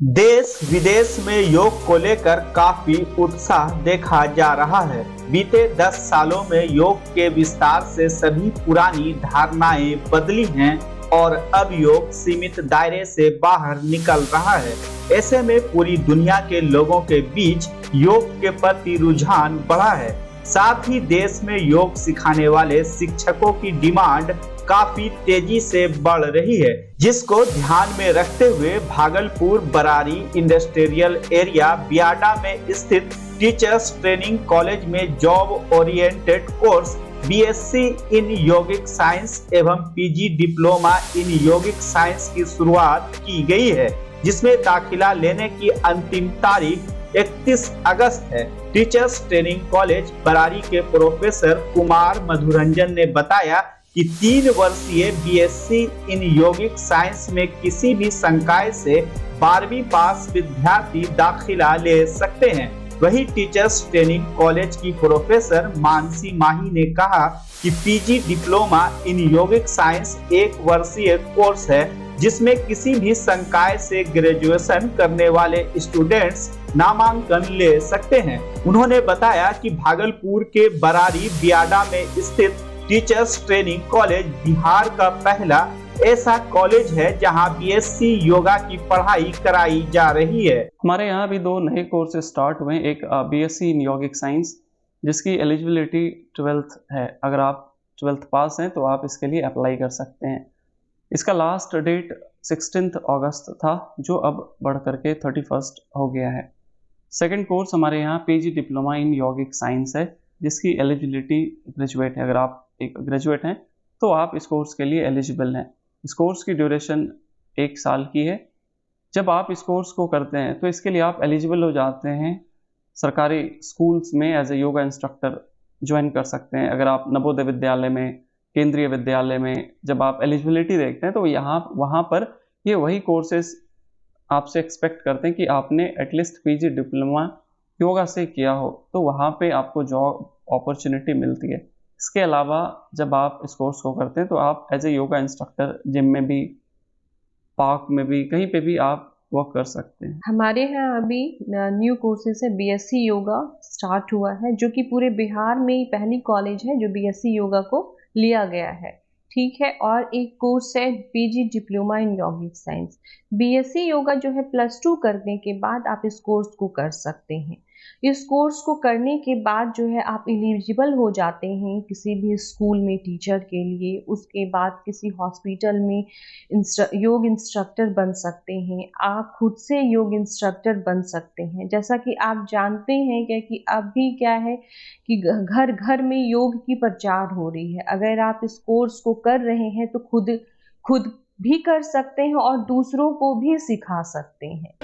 देश विदेश में योग को लेकर काफी उत्साह देखा जा रहा है। बीते 10 सालों में योग के विस्तार से सभी पुरानी धारणाएं बदली हैं और अब योग सीमित दायरे से बाहर निकल रहा है। ऐसे में पूरी दुनिया के लोगों के बीच योग के प्रति रुझान बढ़ा है। साथ ही देश में योग सिखाने वाले शिक्षकों की डिमांड काफी तेजी से बढ़ रही है, जिसको ध्यान में रखते हुए भागलपुर बरारी इंडस्ट्रियल एरिया बियाडा में स्थित टीचर्स ट्रेनिंग कॉलेज में job oriented course BSc in yogic science एवं PG diploma in yogic science की शुरुआत की गई है, जिसमें दाखिला लेने की अंतिम तारीख 31 अगस्त है। टीचर्स ट्रेनिंग कॉलेज बरारी के प्रोफेसर कुमार मधुरंजन ने बताया कि 3 वर्षीय बीएससी इन योगिक साइंस में किसी भी संकाय से 12वीं पास विद्यार्थी दाखिला ले सकते हैं। वही टीचर्स ट्रेनिंग कॉलेज की प्रोफेसर मानसी माही ने कहा कि PG diploma in yogic science 1 वर्षीय कोर्स है, जिसमें किसी भी संकाय से ग्रेजुएशन करने वाले स्टूडेंट्स नामांकन ले सकते हैं। उन्होंने बताया कि भागलपुर के बरारी बियाडा में स्थित टीचर्स ट्रेनिंग कॉलेज बिहार का पहला ऐसा कॉलेज है जहां बीएससी योगा की पढ़ाई कराई जा रही है। हमारे यहाँ भी 2 नए कोर्सेज स्टार्ट हुए हैं। एक बीएससी इन योगिक साइंस, जिसकी एलिजिबिलिटी 12th है। अगर आप 12th पास हैं तो आप इसके लिए अप्लाई कर सकते हैं। इसका लास्ट डेट 16 अगस्त था, जो अब बढ़ करके 31 हो गया है। सेकेंड कोर्स हमारे यहाँ PG diploma in yogic science है, जिसकी एलिजिबिलिटी ग्रेजुएट है। अगर आप एक ग्रेजुएट हैं तो आप इस कोर्स के लिए एलिजिबल हैं। इस कोर्स की ड्यूरेशन 1 साल की है। जब आप इस कोर्स को करते हैं तो इसके लिए आप एलिजिबल हो जाते हैं, सरकारी स्कूल्स में as a yoga instructor join कर सकते हैं। अगर आप नवोदय विद्यालय में, केंद्रीय विद्यालय में जब आप एलिजिबिलिटी देखते हैं तो वहाँ पर ये वही कोर्सेज आपसे एक्सपेक्ट करते हैं कि आपने एटलीस्ट पीजी डिप्लोमा योगा से किया हो, तो वहाँ पे आपको जॉब अपॉर्चुनिटी मिलती है। इसके अलावा जब आप इस कोर्स को करते हैं तो आप as a yoga instructor gym में भी, पार्क में भी, कहीं पे भी आप वर्क कर सकते हैं। हमारे यहाँ अभी न्यू कोर्सेज है, बीएससी योगा स्टार्ट हुआ है, जो कि पूरे बिहार में ही पहली कॉलेज है जो बीएससी योगा को लिया गया है। ठीक है। और एक कोर्स है PG diploma in yogic science. BSc yoga जो है +2 करने के बाद आप इस कोर्स को कर सकते हैं। इस कोर्स को करने के बाद जो है आप एलिजिबल हो जाते हैं किसी भी स्कूल में टीचर के लिए। उसके बाद किसी हॉस्पिटल में योग इंस्ट्रक्टर बन सकते हैं। आप खुद से योग इंस्ट्रक्टर बन सकते हैं। जैसा कि आप जानते हैं कि अभी क्या है कि घर घर में योग की प्रचार हो रही है। अगर आप इस कोर्स को कर रहे हैं तो खुद भी कर सकते हैं और दूसरों को भी सिखा सकते हैं।